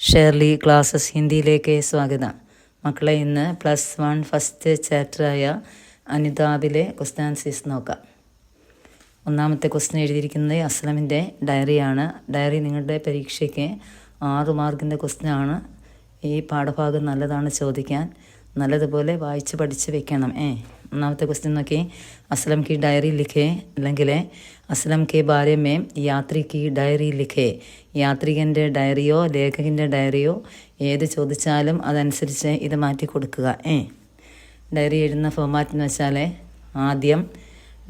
Shirley classes ഹിന്ദിയിലേക്ക് സ്വാഗതം. മക്കളെ, ഇന്ന് +1 ഫസ്റ്റ് ചാപ്റ്ററായ അനിതാബിലെ ക്വസ്റ്റ്യൻ ആൻസേഴ്സ് നോക്കാം. ഒന്നാമത്തെ ക്വസ്റ്റ്യൻ എഴുതിയിരിക്കുന്നത് അസ്ലമിൻ്റെ ഡയറിയാണ്. ഡയറി നിങ്ങളുടെ പരീക്ഷയ്ക്ക് 6 മാർക്കിൻ്റെ ക്വസ്റ്റ്യനാണ്. ഈ പാഠഭാഗം നല്ലതാണ് ചോദിക്കാൻ. നല്ലതുപോലെ വായിച്ച് പഠിച്ച് വെക്കണം. ഒന്നാമത്തെ ക്വസ്റ്റ്യൻ നോക്കി. അസ്ലം की डायरी लिखे അല്ലെങ്കിൽ അസ്ലം के बारे में यात्री की डायरी लिखे. യാത്രികൻ്റെ ഡയറിയോ ലേഖകൻ്റെ ഡയറിയോ ഏത് ചോദിച്ചാലും അതനുസരിച്ച് ഇത് മാറ്റി കൊടുക്കുക. ഡയറി എഴുതുന്ന ഫോമാറ്റ് എന്ന് വെച്ചാൽ ആദ്യം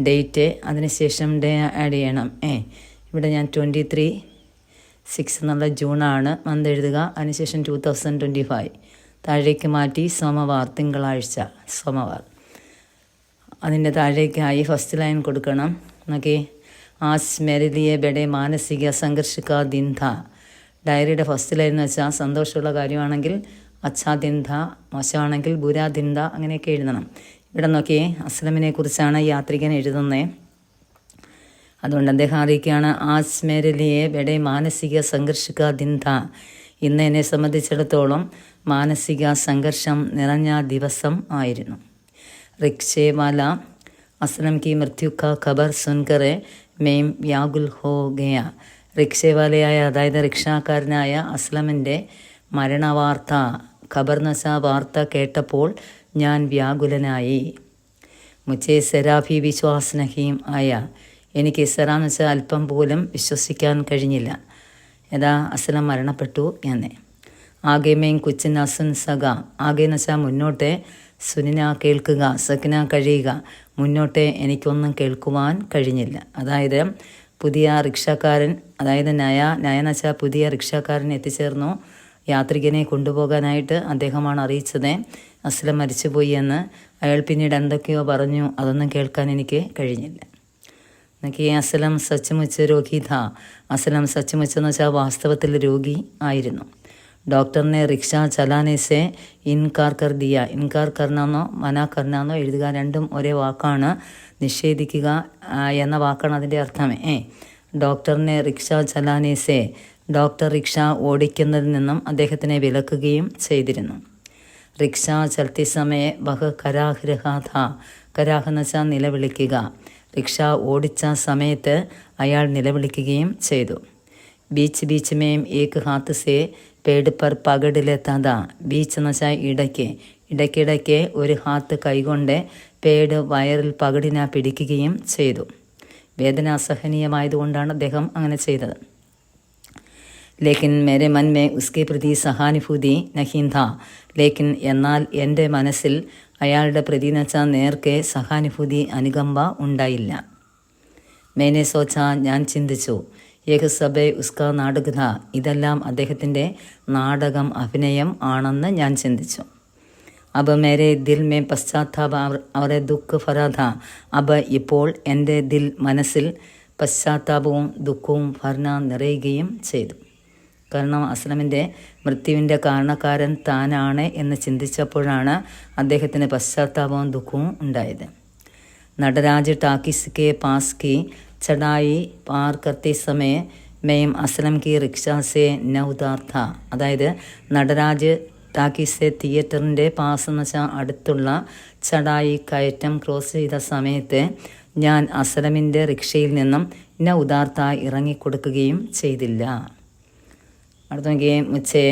ഡേറ്റ്, അതിനുശേഷം ഡേ ആഡ് ചെയ്യണം. ഇവിടെ ഞാൻ 23/6 എന്നുള്ള ജൂണാണ് മന്ത് എഴുതുക. അതിനുശേഷം 2025 താഴേക്ക് മാറ്റി സോമവാർ, തിങ്കളാഴ്ച, സോമവാർ. അതിൻ്റെ താഴേക്കായി ഫസ്റ്റ് ലൈൻ കൊടുക്കണം. നോക്കി. ആജ് മേരെ ലിയെ ബഡേ മാനസിക സംഘർഷ കാ ദിൻ ഥാ. ഡയറിയുടെ ഫസ്റ്റ് ലൈൻ എന്ന് വെച്ചാൽ സന്തോഷമുള്ള കാര്യമാണെങ്കിൽ അച്ഛാ ദിൻ ഥാ, മോശമാണെങ്കിൽ ബുരാ ദിൻ ഥാ, അങ്ങനെയൊക്കെ എഴുതണം. ഇവിടെ നോക്കിയേ, അസ്ലമിനെ കുറിച്ചാണ് യാത്രികൻ എഴുതുന്നത്. അതുകൊണ്ട് അദ്ദേഹം അറിയിക്കുകയാണ്, ആജ് മേരെ ലിയെ ബഡേ മാനസിക സംഘർഷ കാ ദിൻ ഥാ. ഇന്ന് എന്നെ സംബന്ധിച്ചിടത്തോളം മാനസിക സംഘർഷം നിറഞ്ഞ ദിവസം ആയിരുന്നു. റിക്ഷേ വാല അസ്ലം की मृत्यु का खबर सुनकर मैं व्याकुल हो गया. റിക്ഷേവാലയായ, അതായത് റിക്ഷാക്കാരനായ അസ്ലമിൻ്റെ മരണവാർത്ത, ഖബർ എന്ന് വെച്ചാൽ വാർത്ത കേട്ടപ്പോൾ ഞാൻ വ്യാകുലനായി. മുझे സരാ ഭി വിശ്വാസ് നഹീം ആയ. എനിക്ക് സറാ എന്ന് വെച്ചാൽ അല്പം പോലും വിശ്വസിക്കാൻ കഴിഞ്ഞില്ല. ഏതാ, അസ്ലം മരണപ്പെട്ടു എന്ന്. ആകെ മേം കുച്ച് ന സുൻ സക. ആകെ എന്ന് വെച്ചാൽ മുന്നോട്ട്, സുനിന കേൾക്കുക, സക്കിന കഴിയുക. മുന്നോട്ട് എനിക്കൊന്നും കേൾക്കുവാൻ കഴിഞ്ഞില്ല. അതായത് പുതിയ റിക്ഷാക്കാരൻ, അതായത് നയ എന്ന് വെച്ചാൽ പുതിയ റിക്ഷാക്കാരൻ എത്തിച്ചേർന്നു. യാത്രികനെ കൊണ്ടുപോകാനായിട്ട് അദ്ദേഹമാണ് അറിയിച്ചത് അസ്ലം മരിച്ചുപോയി എന്ന്. അയാൾ പിന്നീട് എന്തൊക്കെയോ പറഞ്ഞു, അതൊന്നും കേൾക്കാൻ എനിക്ക് കഴിഞ്ഞില്ല. എന്നൊക്കെ അസ്ലം സച്ചുമുച്ച് രോഗി ഥാ. അസ്ലം സച്ചുമുച്ച് എന്ന് വെച്ചാൽ വാസ്തവത്തിൽ രോഗി ആയിരുന്നു. ഡോക്ടറിനെ റിക്ഷ ചലാനേസെ ഇൻകാർ കർ ദിയ. ഇൻകാർ കർണെന്നോ മനാ കർണെന്നോ എഴുതുക, രണ്ടും ഒരേ വാക്കാണ്. നിഷേധിക്കുക എന്ന വാക്കാണ് അതിൻ്റെ അർത്ഥം. ഡോക്ടറിനെ റിക്ഷ ചലാനേസെ, ഡോക്ടർ റിക്ഷ ഓടിക്കുന്നതിൽ നിന്നും അദ്ദേഹത്തിനെ വിലക്കുകയും ചെയ്തിരുന്നു. റിക്ഷ ചലത്തി സമയ ബഹ് കരാഹ് രഹാ ഥാ. കരാഹ് എന്ന് വെച്ചാൽ നിലവിളിക്കുക. റിക്ഷ ഓടിച്ച സമയത്ത് അയാൾ നിലവിളിക്കുകയും ചെയ്തു. ബീച്ച് ബീച്ച് മേം ഏക് ഹാത്ത് സേ പേട് പർ പകടിലെത്താതാ. ബീച്ച് എന്ന് വെച്ചാൽ ഇടയ്ക്കിടയ്ക്ക് ഒരു ഹാത്ത് കൈകൊണ്ട് പേട് വയറിൽ പകടിനെ പിടിക്കുകയും ചെയ്തു. വേദന അസഹനീയമായതുകൊണ്ടാണ് അദ്ദേഹം അങ്ങനെ ചെയ്തത്. ലേക്കിൻ മേരെ മൻ മേ ഉസ്കെ പ്രതി സഹാനുഭൂതി നഹീം ഥാ. ലേക്കിൻ എന്നാൽ എൻ്റെ മനസ്സിൽ അയാളുടെ പ്രതി എന്ന് വെച്ചാൽ നേർക്ക് സഹാനുഭൂതി, അനുകമ്പ ഉണ്ടായില്ല. മേനെ സോച്ച, ഞാൻ ചിന്തിച്ചു. ഏക സബേ ഉസ്ക നാടകത. ഇതെല്ലാം അദ്ദേഹത്തിൻ്റെ നാടകം, അഭിനയം ആണെന്ന് ഞാൻ ചിന്തിച്ചു. അബ് മേരെ ദിൽ മേ പശ്ചാത്താപ അവരെ ദുഃഖ് ഫരാധ. അബ് ഇപ്പോൾ എൻ്റെ ദിൽ, മനസ്സിൽ പശ്ചാത്താപവും ദുഃഖവും ഭർണ നിറയുകയും ചെയ്തു. കാരണം അസ്ലമിൻ്റെ മൃത്യുവിൻ്റെ കാരണക്കാരൻ താനാണ് എന്ന് ചിന്തിച്ചപ്പോഴാണ് അദ്ദേഹത്തിന് പശ്ചാത്താപവും ദുഃഖവും ഉണ്ടായത്. നടരാജ് ടാക്കിസ് കെ പാസ് കി ചടായി പാർ കർത്തെ സമയ മേം അസ്ലം കി റിക്ഷ സെ ന ഉതാർ ഥാ. അതായത് നടരാജ് ടാക്കീസ് തിയേറ്ററിൻ്റെ പാസ് എന്ന് വെച്ചാൽ അടുത്തുള്ള ചടായി, കയറ്റം ക്രോസ് ചെയ്ത സമയത്ത് ഞാൻ അസ്ലമിൻ്റെ റിക്ഷയിൽ നിന്നും ന ഉദാർത്ത ഇറങ്ങിക്കൊടുക്കുകയും ചെയ്തില്ല. അടുത്ത നോക്കിയേ. മുച്ചേ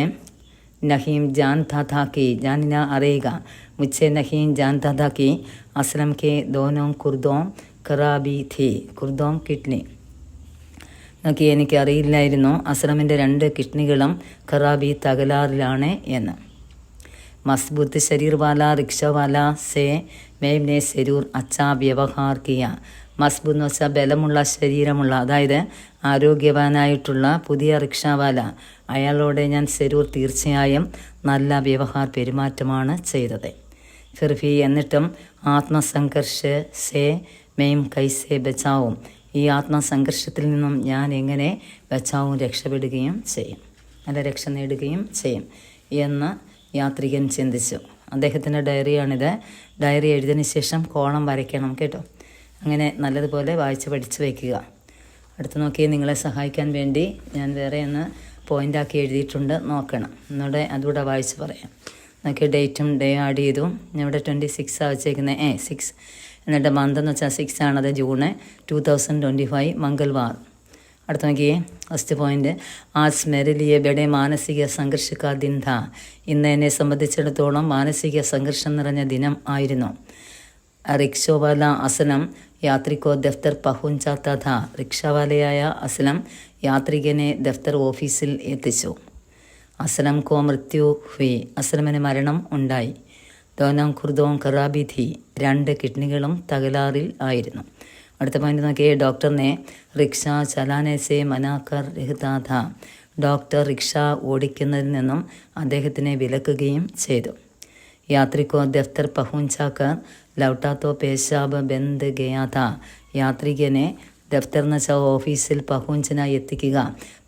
നഹീം ജാൻ താക്കി. ജാനിന അറിയുക. മുച്ചേ നഹീം ജാൻ താക്കി അസ്ലം കെ ദോനോം കുർദോം ഖറാബി ഥി. കുർദോം കിഡ്നി. നോക്കി, എനിക്ക് അറിയില്ലായിരുന്നു അസ്ലമിൻ്റെ 2 കിഡ്നികളും ഖറാബി, തകരാറിലാണ് എന്ന്. മസ്ബൂത്ത് ശരീർ വാല റിക്ഷ വാല സേ മേം നെ സെരൂർ അച്ഛാ വ്യവഹാർ കിയ. മസ്ബൂത്ത് എന്ന് വെച്ചാൽ ബലമുള്ള, ശരീരമുള്ള, അതായത് ആരോഗ്യവാനായിട്ടുള്ള പുതിയ റിക്ഷാവാല, അയാളോട് ഞാൻ സെരൂർ തീർച്ചയായും നല്ല വ്യവഹാർ, പെരുമാറ്റമാണ് ചെയ്തത്. ഫിർഫി എന്നിട്ടും ആത്മസംഘർഷ സേ മെയിം കൈസെ ബച്ചാവും. ഈ ആത്മസംഘർഷത്തിൽ നിന്നും ഞാൻ എങ്ങനെ ബച്ചാവും, രക്ഷപ്പെടുകയും ചെയ്യും, നല്ല രക്ഷ നേടുകയും ചെയ്യും എന്ന് യാത്രികൻ ചിന്തിച്ചു. അദ്ദേഹത്തിൻ്റെ ഡയറിയാണിത്. ഡയറി എഴുതിയതിന് ശേഷം കോളം വരയ്ക്കണം കേട്ടോ. അങ്ങനെ നല്ലതുപോലെ വായിച്ച് പഠിച്ച് വയ്ക്കുക. അടുത്ത് നോക്കി, നിങ്ങളെ സഹായിക്കാൻ വേണ്ടി ഞാൻ വേറെ ഒന്ന് പോയിൻ്റാക്കി എഴുതിയിട്ടുണ്ട്, നോക്കണം. എന്നോട് അതുകൂടെ വായിച്ച് പറയാം. നോക്കി ഡേറ്റും ഡേ ആഡ് ചെയ്തു. ഇവിടെ 26 വെച്ചേക്കുന്നത് 6. എന്നിട്ട് മന്ത് എന്ന് വെച്ചാൽ 6 ആണത്, ജൂണ് 2025 മംഗൾവാർ. അടുത്ത നോക്കിയേ, ഫസ്റ്റ് പോയിൻ്റ്, ആജ് മേരെ ലിയെ ബഡേ മാനസിക സംഘർഷ കാ ദിൻ ഥാ. ഇന്ന് എന്നെ സംബന്ധിച്ചിടത്തോളം മാനസിക സംഘർഷം നിറഞ്ഞ ദിനം ആയിരുന്നു. റിക്ഷോവാല അസ്ലം യാത്രിക്കോ ദഫ്തർ പഹുഞ്ചാത്ത ഥാ. റിക്ഷാവാലയായ അസ്ലം യാത്രികനെ ദഫ്തർ ഓഫീസിൽ എത്തിച്ചു. അസ്ലം കോ മൃത്യു ഹുയി. അസ്ലമിന് മരണം ഉണ്ടായി. ദോനം ഖുർദോം ഖറാബി ഥി. 2 കിഡ്നികളും തകരാറിൽ ആയിരുന്നു. അടുത്ത പോയിന്റ് നോക്കിയേ, ഡോക്ടറിനെ റിക്ഷ ചലാനെ സെ മനാക്കർ രഹ്താ ഥാ. ഡോക്ടർ റിക്ഷ ഓടിക്കുന്നതിൽ നിന്നും അദ്ദേഹത്തിനെ വിലക്കുകയും ചെയ്തു. യാത്രിക്കോ ദഫ്തർ പഹുഞ്ചാക്കർ ലൗട്ടാത്തോ പേശാബ് ബന്ദ് ഗയാ ഥാ. യാത്രികനെ ദഫ്തർ എന്ന് വെച്ചാൽ ഓഫീസിൽ പഹുഞ്ചനായി എത്തിക്കുക.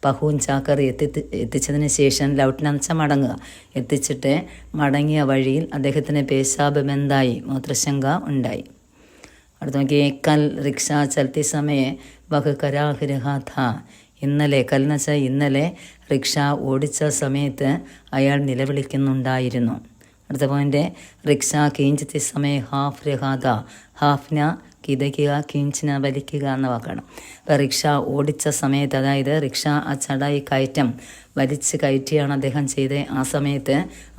പഹുഞ്ചാക്കർ എത്തിച്ചതിന് ശേഷം ലൗട്ടിനെന്ന് വെച്ചാൽ മടങ്ങുക. എത്തിച്ചിട്ട് മടങ്ങിയ വഴിയിൽ അദ്ദേഹത്തിന് പേശാബ് ബന്ധായി, മൂത്രശങ്ക ഉണ്ടായി. അടുത്ത നോക്കിയേ, കൽ റിക്ഷ ചലത്തി സമയെ വഹ് കരാഹ് രഹാ ഥാ. ഇന്നലെ, കൽ എന്ന് വെച്ചാൽ ഇന്നലെ, റിക്ഷ ഓടിച്ച സമയത്ത് അയാൾ നിലവിളിക്കുന്നുണ്ടായിരുന്നു. അടുത്ത പോയിൻ്റ്, റിക്ഷ കീഞ്ചത്തി സമയ ഹാഫ് രഹാദ. ഹാഫ്ന കിതയ്ക്കുക, കീഞ്ചിന വലിക്കുക എന്ന വാക്കാണ്. അപ്പോൾ റിക്ഷ ഓടിച്ച സമയത്ത്, അതായത് റിക്ഷ ആ ചടായി കയറ്റം വലിച്ച് കയറ്റിയാണ് അദ്ദേഹം ചെയ്ത്. ആ സമയത്ത്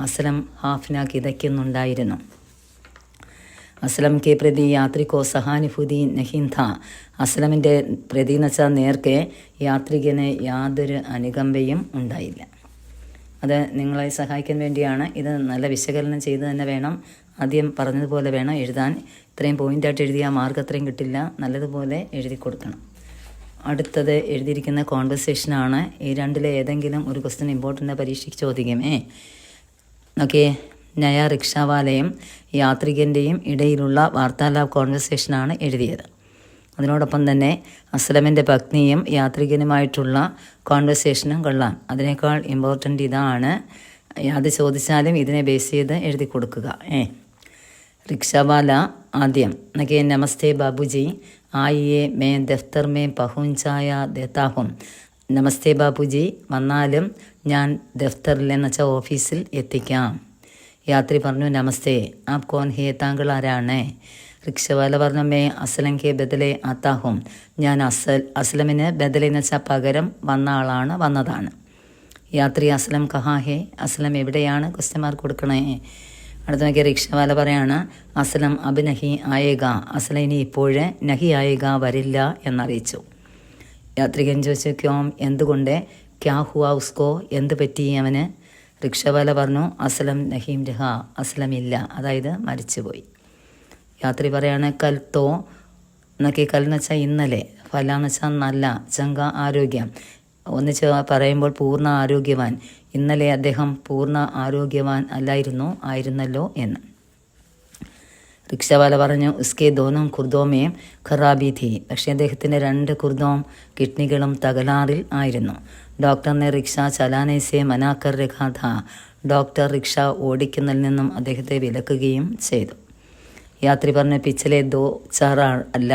അസ്ലം ഹാഫ്ന കിതയ്ക്കുന്നുണ്ടായിരുന്നു. അസ്ലം കെ പ്രതി യാത്രിക്കോ സഹാനുഭൂതി നഹീൻ ഥാ. അസ്ലമിൻ്റെ പ്രതി എന്ന് വെച്ചാൽ നേർക്ക് യാത്രികന് യാതൊരു അനുകമ്പയും ഉണ്ടായില്ല. അത് നിങ്ങളെ സഹായിക്കാൻ വേണ്ടിയാണ്. ഇത് നല്ല വിശകലനം ചെയ്ത് തന്നെ വേണം, ആദ്യം പറഞ്ഞതുപോലെ വേണം എഴുതാൻ. ഇത്രയും പോയിൻ്റായിട്ട് എഴുതിയാൽ മാർക്ക് അത്രയും കിട്ടില്ല. നല്ലതുപോലെ എഴുതി കൊടുക്കണം. അടുത്തത് എഴുതിയിരിക്കുന്ന കോൺവെർസേഷനാണ്. ഈ 2 ഏതെങ്കിലും ഒരു ക്വസ്റ്റ്യൻ ഇമ്പോർട്ടൻ്റ് പരീക്ഷയ്ക്ക് ചോദിക്കും. ഓക്കെ, നയ റിക്ഷാവാലയും യാത്രികൻ്റെയും ഇടയിലുള്ള വാർത്താലാപ് കോൺവെർസേഷനാണ് എഴുതിയത്. അതിനോടൊപ്പം തന്നെ അസ്ലമിൻ്റെ പത്നിയും യാത്രികനുമായിട്ടുള്ള കോൺവെർസേഷനും കൊള്ളാം. അതിനേക്കാൾ ഇമ്പോർട്ടൻ്റ് ഇതാണ്. അത് ചോദിച്ചാലും ഇതിനെ ബേസ് ചെയ്ത് എഴുതി കൊടുക്കുക. റിക്ഷാവാല ആദ്യം നക്കെ നമസ്തേ ബാബുജി ആയിയെ മേ ദഫ്തർ മേ പഹുഞ്ചായ ദേത്താഹും. നമസ്തേ ബാബുജി, വന്നാലും ഞാൻ ദഫ്തറിൽ എന്ന് വെച്ചാൽ ഓഫീസിൽ എത്തിക്കാം. യാത്രി പറഞ്ഞു, നമസ്തേ, ആപ് കോൻ ഹേ, താങ്കൾ ആരാണ്? റിക്ഷവാല പറഞ്ഞു, മേ അസ്ലം കെ ബദലെ ആത്താഹും. ഞാൻ അസ്ലമിന് ബദലെ എന്ന് വെച്ചാൽ പകരം വന്നതാണ്. യാത്രി, അസ്ലം കഹാ ഹേ. അസ്ലം എവിടെയാണ്? ക്വസ്റ്റ്യൻ മാർക്ക് കൊടുക്കണേ. അടുത്ത നോക്കിയ റിക്ഷവാല പറയാണ്, അസ്ലം അബ് നഹി ആയേഗ. അസ്ലം ഇനി ഇപ്പോഴേ നഹി ആയേഗ, വരില്ല എന്നറിയിച്ചു. യാത്രികൻ ചോദിച്ചു, ക്യോം, എന്തുകൊണ്ട്? ക്യാ ഹുവാ ഉസ്കോ, എന്ത് പറ്റി അവന്? റിക്ഷവാല പറഞ്ഞു, അസ്ലം നഹീം രഹ. അസ്ലം ഇല്ല, അതായത് മരിച്ചുപോയി. യാത്രി പറയാണ്, കൽ തോ എന്നൊക്കെ. കൽ എന്ന് വെച്ചാൽ ഇന്നലെ, ഫല എന്ന് വെച്ചാൽ നല്ല, ചങ്ക ആരോഗ്യം. ഒന്നിച്ച് പറയുമ്പോൾ പൂർണ്ണ ആരോഗ്യവാൻ. ഇന്നലെ അദ്ദേഹം പൂർണ്ണ ആരോഗ്യവാൻ ആയിരുന്നല്ലോ എന്ന്. റിക്ഷവാല പറഞ്ഞു, ഉസ്കെ ദോനും കുർദോമേയും ഖറാബി ഥി. പക്ഷേ അദ്ദേഹത്തിൻ്റെ 2 കുർദോം കിഡ്നികളും തകരാറിൽ ആയിരുന്നു. ഡോക്ടറിനെ റിക്ഷ ചലാനെ സെ മനാക്കർ രഖാ ഥാ. ഡോക്ടർ റിക്ഷ ഓടിക്കുന്നതിൽ നിന്നും അദ്ദേഹത്തെ വിലക്കുകയും ചെയ്തു. യാത്രി പറഞ്ഞ പിച്ചലെ 2-4 അല്ല,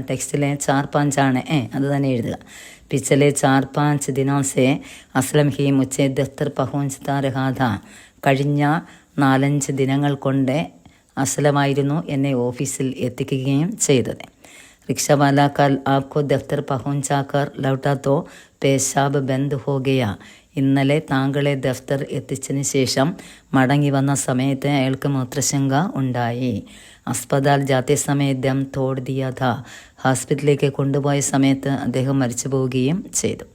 ടെക്സ്റ്റിലെ 4-5 ആണ്. അത് തന്നെ എഴുതുക. പിച്ചലെ 4-5 ദിനോം സെ അസ്ലം ഹി മുച്ചെ ദഫ്തർ പഹുഞ്ചതാ രഹാ ഥാ. കഴിഞ്ഞ 4-5 ദിനങ്ങൾ കൊണ്ട് അസ്ലമായിരുന്നു എന്നെ ഓഫീസിൽ എത്തിക്കുകയും ചെയ്തത്. റിക്ഷാവാല, കൽ ആപ്കോ ദഫ്തർ പഹുഞ്ചാക്കർ ലൗട്ടാ തോ പേശാബ് ബന്ദ് ഹോ ഗയാ. ഇന്നലെ താങ്കളെ ദഫ്തർ എത്തിച്ചതിന് ശേഷം മടങ്ങി വന്ന സമയത്ത് അയാൾക്ക് മൂത്രശങ്ക ഉണ്ടായി. അസ്പതാൽ ജാത്തെ സമയ ദം തോട് ദിയാ ഥാ. ഹോസ്പിറ്റലിലേക്ക് കൊണ്ടുപോയ സമയത്ത് അദ്ദേഹം മരിച്ചു പോവുകയും ചെയ്തു.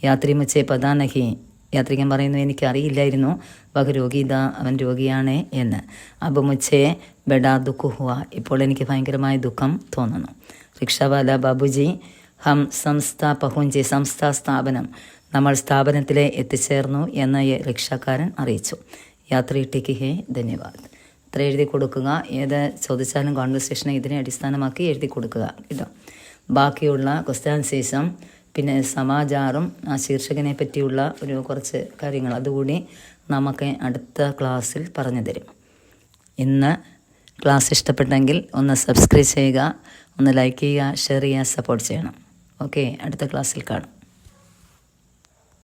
യാത്രി മുച്ചേ പതാ നഹി. യാത്രികൻ പറയുന്നു, എനിക്കറിയില്ലായിരുന്നു വഹ് രോഗിത, അവൻ രോഗിയാണ് എന്ന്. അബ് മുച്ചേ ബഡാ ദുഃഖ ഹുവ. ഇപ്പോൾ എനിക്ക് ഭയങ്കരമായ ദുഃഖം തോന്നുന്നു. റിക്ഷാവാല, ബാബുജി ഹം സംസ്ഥാ പഹുഞ്ചി. സംസ്ഥാ സ്ഥാപനം, നമ്മൾ സ്ഥാപനത്തിലെ എത്തിച്ചേർന്നു എന്ന് റിക്ഷക്കാരൻ അറിയിച്ചു. യാത്രി ടിക്ക് ഹേ, ധന്യവാദ്. ഇത്ര എഴുതി കൊടുക്കുക. ഏത് ചോദിച്ചാലും കോൺവെർസേഷനെ ഇതിനെ അടിസ്ഥാനമാക്കി എഴുതി കൊടുക്കുക കേട്ടോ. ബാക്കിയുള്ള ക്വസ്റ്റ്യൻ ശേഷം പിന്നെ സമാചാറും ആ ശീർഷകനെ പറ്റിയുള്ള കുറച്ച് കാര്യങ്ങൾ അതുകൂടി നമുക്ക് അടുത്ത ക്ലാസ്സിൽ പറഞ്ഞു തരും. ഇന്ന് ക്ലാസ് ഇഷ്ടപ്പെട്ടെങ്കിൽ ഒന്ന് സബ്സ്ക്രൈബ് ചെയ്യുക, ഒന്ന് ലൈക്ക് ചെയ്യുക, ഷെയർ ചെയ്യുക, സപ്പോർട്ട് ചെയ്യണം. ഓക്കെ, അടുത്ത ക്ലാസ്സിൽ കാണാം.